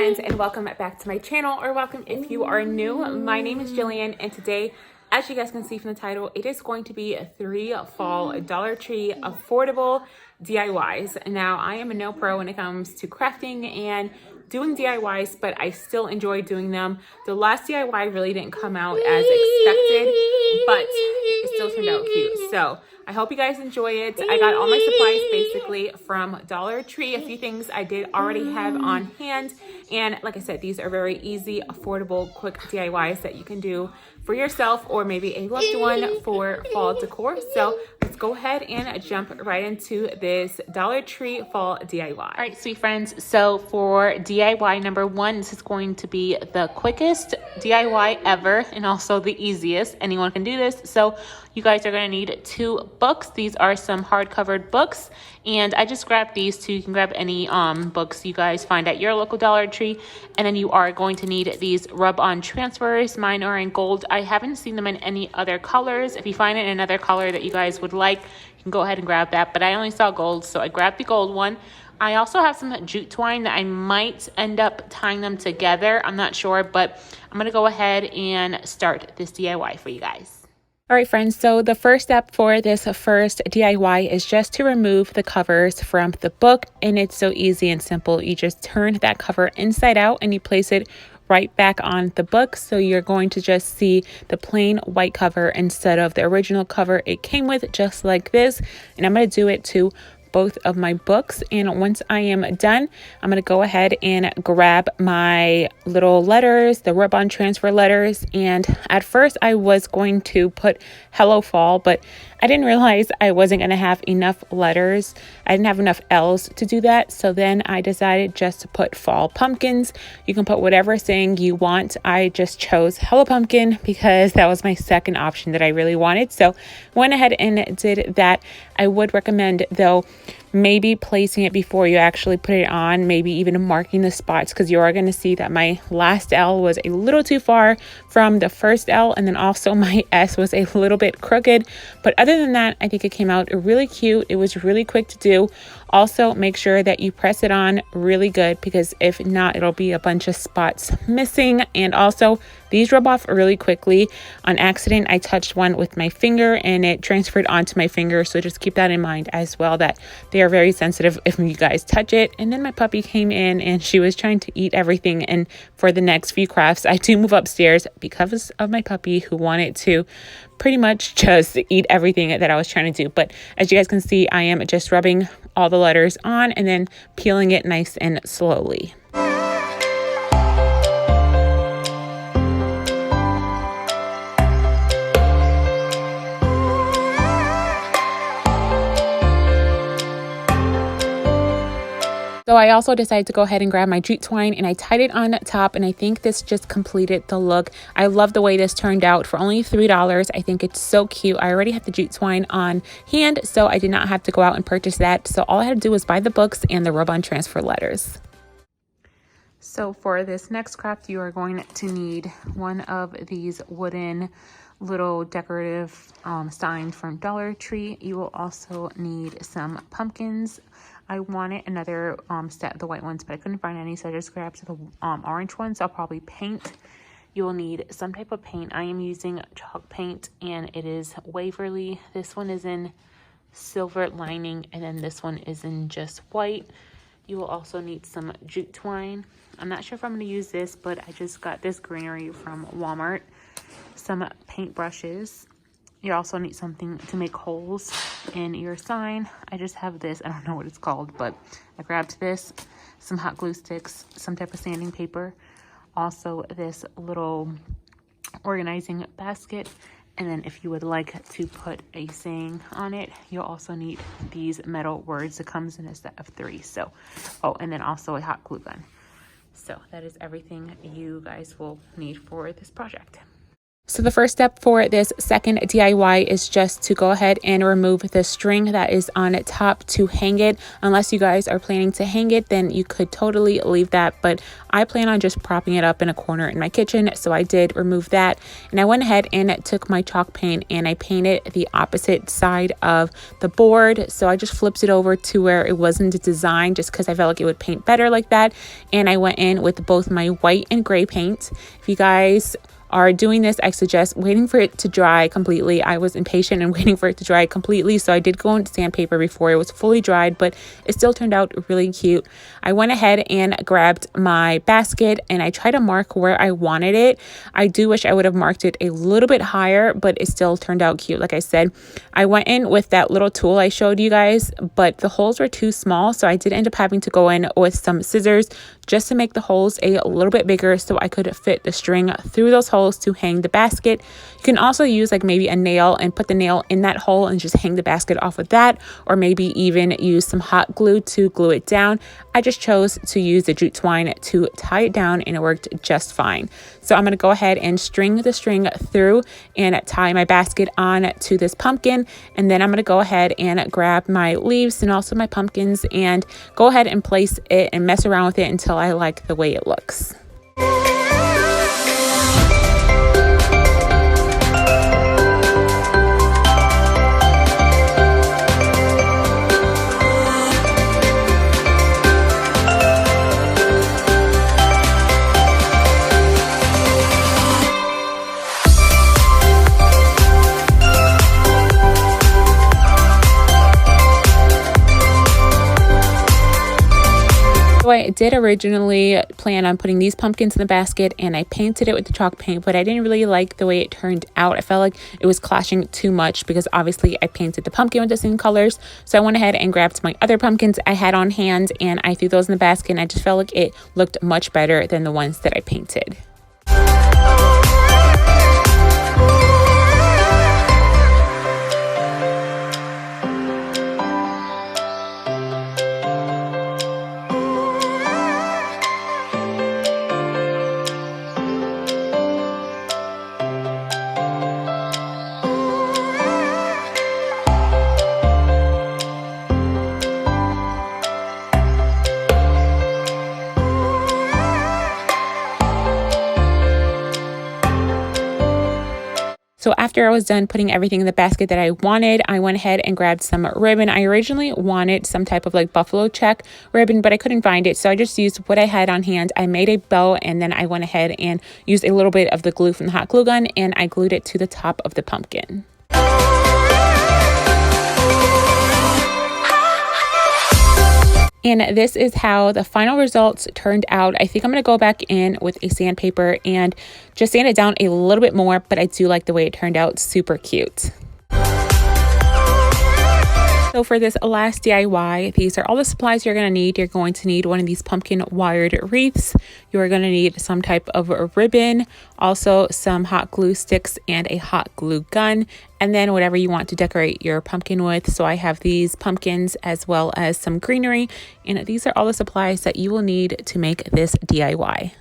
friends, and welcome back to my channel, or welcome if you are new. My name is Jillian, and today, as you guys can see from the title, it is going to be 3 fall Dollar Tree affordable DIYs. Now, I am a no pro when it comes to crafting and doing DIYs, but I still enjoy doing them. The last DIY really didn't come out as expected, but it still turned out cute. So I hope you guys enjoy it. I got all my supplies basically from Dollar Tree. A few things I did already have on hand. And like I said, these are very easy, affordable, quick DIYs that you can do for yourself or maybe a loved one for fall decor. So let's go ahead and jump right into this Dollar Tree fall DIY. All right, sweet friends. So for DIY number 1, this is going to be the quickest DIY ever and also the easiest. Anyone can do this. So you guys are going to need 2 books. These are some hardcover books, and I just grabbed these 2. You can grab any books you guys find at your local Dollar Tree. And then you are going to need these rub-on transfers. Mine are in gold. I haven't seen them in any other colors. If you find it in another color that you guys would like, you can go ahead and grab that, but I only saw gold, so I grabbed the gold one. I also have some jute twine that I might end up tying them together. I'm not sure, but I'm going to go ahead and start this DIY for you guys. All right, friends, so the first step for this first DIY is just to remove the covers from the book, and it's so easy and simple. You just turn that cover inside out and you place it right back on the book. So you're going to just see the plain white cover instead of the original cover it came with, just like this. And I'm going to do it to both of my books, and once I am done, I'm going to go ahead and grab my little letters, the rub-on transfer letters. And at first I was going to put Hello Fall, but I didn't realize I wasn't going to have enough letters. I didn't have enough L's to do that, so then I decided just to put Fall Pumpkins. You can put whatever saying you want. I just chose Hello Pumpkin because that was my second option that I really wanted, so went ahead and did that. I would recommend, though, maybe placing it before you actually put it on, maybe even marking the spots, because you are going to see that my last L was a little too far from the first L, and then also my S was a little bit crooked. But other than that, I think it came out really cute. It was really quick to do. Also, make sure that you press it on really good, because if not, it'll be a bunch of spots missing. And also, these rub off really quickly. On accident, I touched one with my finger and it transferred onto my finger, so just keep that in mind as well, that they are very sensitive if you guys touch it. And then my puppy came in and she was trying to eat everything, and for the next few crafts I do move upstairs because of my puppy, who wanted to pretty much just eat everything that I was trying to do. But as you guys can see, I am just rubbing all the letters on and then peeling it nice and slowly. So I also decided to go ahead and grab my jute twine, and I tied it on top, and I think this just completed the look. I love the way this turned out for only $3. I think it's so cute. I already had the jute twine on hand, so I did not have to go out and purchase that. So all I had to do was buy the books and the rub-on transfer letters. So for this next craft, you are going to need one of these wooden little decorative signs from Dollar Tree. You will also need some pumpkins. I wanted another set of the white ones, but I couldn't find any, so I just grabbed the orange ones. I'll probably paint. You will need some type of paint. I am using chalk paint, and it is Waverly. This one is in silver lining, and then this one is in just white. You will also need some jute twine. I'm not sure if I'm going to use this, but I just got this greenery from Walmart. Some paint brushes. You also need something to make holes in your sign. I just have this. I don't know what it's called, but I grabbed this, some hot glue sticks, some type of sanding paper, also this little organizing basket. And then if you would like to put a saying on it, you'll also need these metal words. It comes in a set of 3. So, oh, and then also a hot glue gun. So that is everything you guys will need for this project. So the first step for this second DIY is just to go ahead and remove the string that is on top to hang it. Unless you guys are planning to hang it, then you could totally leave that, but I plan on just propping it up in a corner in my kitchen, so I did remove that. And I went ahead and took my chalk paint and I painted the opposite side of the board. So I just flipped it over to where it wasn't designed, just because I felt like it would paint better like that. And I went in with both my white and gray paint. If you guys are doing this, I suggest waiting for it to dry completely. I was impatient and waiting for it to dry completely, so I did go into sandpaper before it was fully dried, but it still turned out really cute. I went ahead and grabbed my basket and I tried to mark where I wanted it. I do wish I would have marked it a little bit higher, but it still turned out cute. Like I said, I went in with that little tool I showed you guys, but the holes were too small, so I did end up having to go in with some scissors just to make the holes a little bit bigger so I could fit the string through those holes to hang the basket. You can also use like maybe a nail and put the nail in that hole and just hang the basket off with that, or maybe even use some hot glue to glue it down. I just chose to use the jute twine to tie it down and it worked just fine. So I'm going to go ahead and string the string through and tie my basket on to this pumpkin, and then I'm going to go ahead and grab my leaves and also my pumpkins and go ahead and place it and mess around with it until I like the way it looks. So I did originally plan on putting these pumpkins in the basket and I painted it with the chalk paint, but I didn't really like the way it turned out. I felt like it was clashing too much because obviously I painted the pumpkin with the same colors. So I went ahead and grabbed my other pumpkins I had on hand and I threw those in the basket, and I just felt like it looked much better than the ones that I painted. So after I was done putting everything in the basket that I wanted, I went ahead and grabbed some ribbon. I originally wanted some type of like buffalo check ribbon, but I couldn't find it. So I just used what I had on hand. I made a bow and then I went ahead and used a little bit of the glue from the hot glue gun and I glued it to the top of the pumpkin. And this is how the final results turned out. I think I'm going to go back in with a sandpaper and just sand it down a little bit more, but I do like the way it turned out. Super cute. So for this last DIY, these are all the supplies you're going to need. You're going to need one of these pumpkin wired wreaths. You're going to need some type of ribbon, also some hot glue sticks and a hot glue gun, and then whatever you want to decorate your pumpkin with. So I have these pumpkins as well as some greenery, and these are all the supplies that you will need to make this DIY.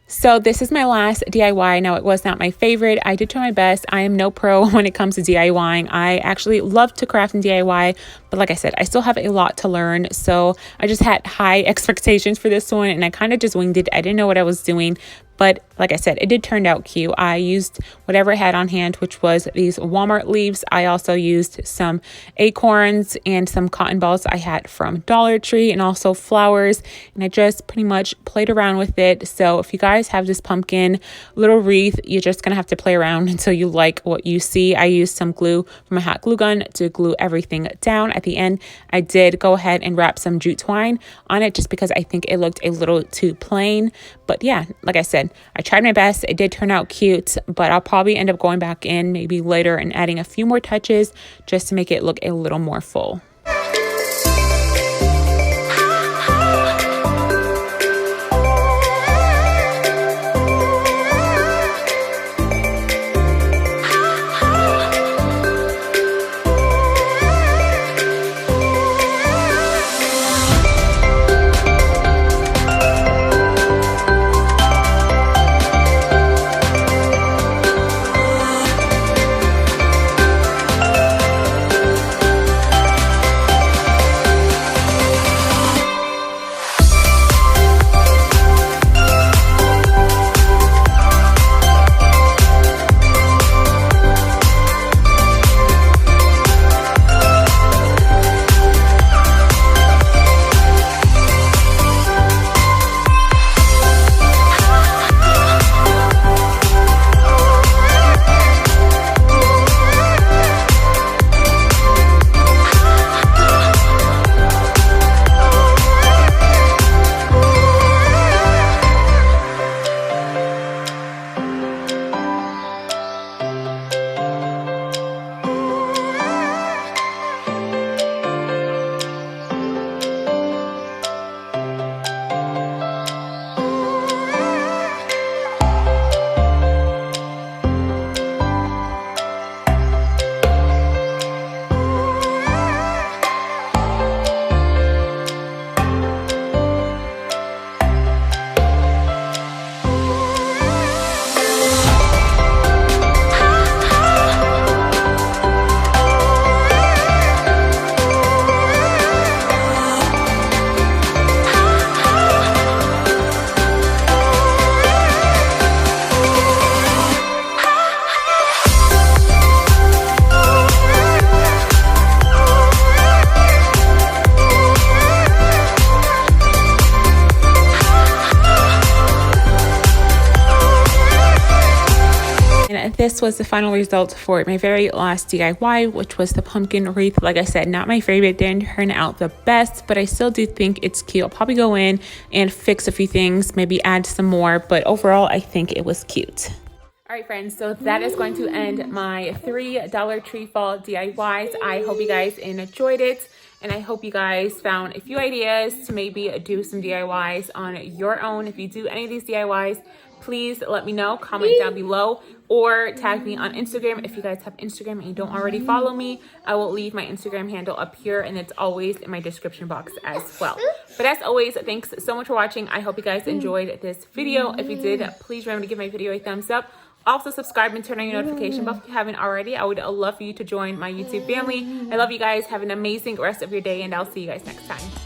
So this is my last DIY. Now, it was not my favorite. I did try my best. I am no pro when it comes to DIYing. I actually love to craft and DIY, but like I said, I still have a lot to learn. So I just had high expectations for this one and I kind of just winged it. I didn't know what I was doing. But like I said, it did turn out cute. I used whatever I had on hand, which was these Walmart leaves. I also used some acorns and some cotton balls I had from Dollar Tree and also flowers. And I just pretty much played around with it. So if you guys have this pumpkin little wreath, you're just going to have to play around until you like what you see. I used some glue from a hot glue gun to glue everything down. At the end, I did go ahead and wrap some jute twine on it just because I think it looked a little too plain. But yeah, like I said, I tried my best. It did turn out cute, but I'll probably end up going back in maybe later and adding a few more touches just to make it look a little more full. this was the final result for my very last DIY, which was the pumpkin wreath. Like I said, not my favorite, didn't turn out the best, but I still do think it's cute. I'll probably go in and fix a few things, maybe add some more, but overall I think it was cute. All right, friends, so that is going to end my 3 Dollar Tree fall DIYs. I hope you guys enjoyed it, and I hope you guys found a few ideas to maybe do some DIYs on your own. If you do any of these DIYs, please let me know, comment down below, or tag me on Instagram. If you guys have Instagram and you don't already follow me, I will leave my Instagram handle up here, and it's always in my description box as well. But as always, thanks so much for watching. I hope you guys enjoyed this video. If you did, please remember to give my video a thumbs up. Also, subscribe and turn on your notification bell if you haven't already. I would love for you to join my YouTube family. I love you guys. Have an amazing rest of your day, and I'll see you guys next time.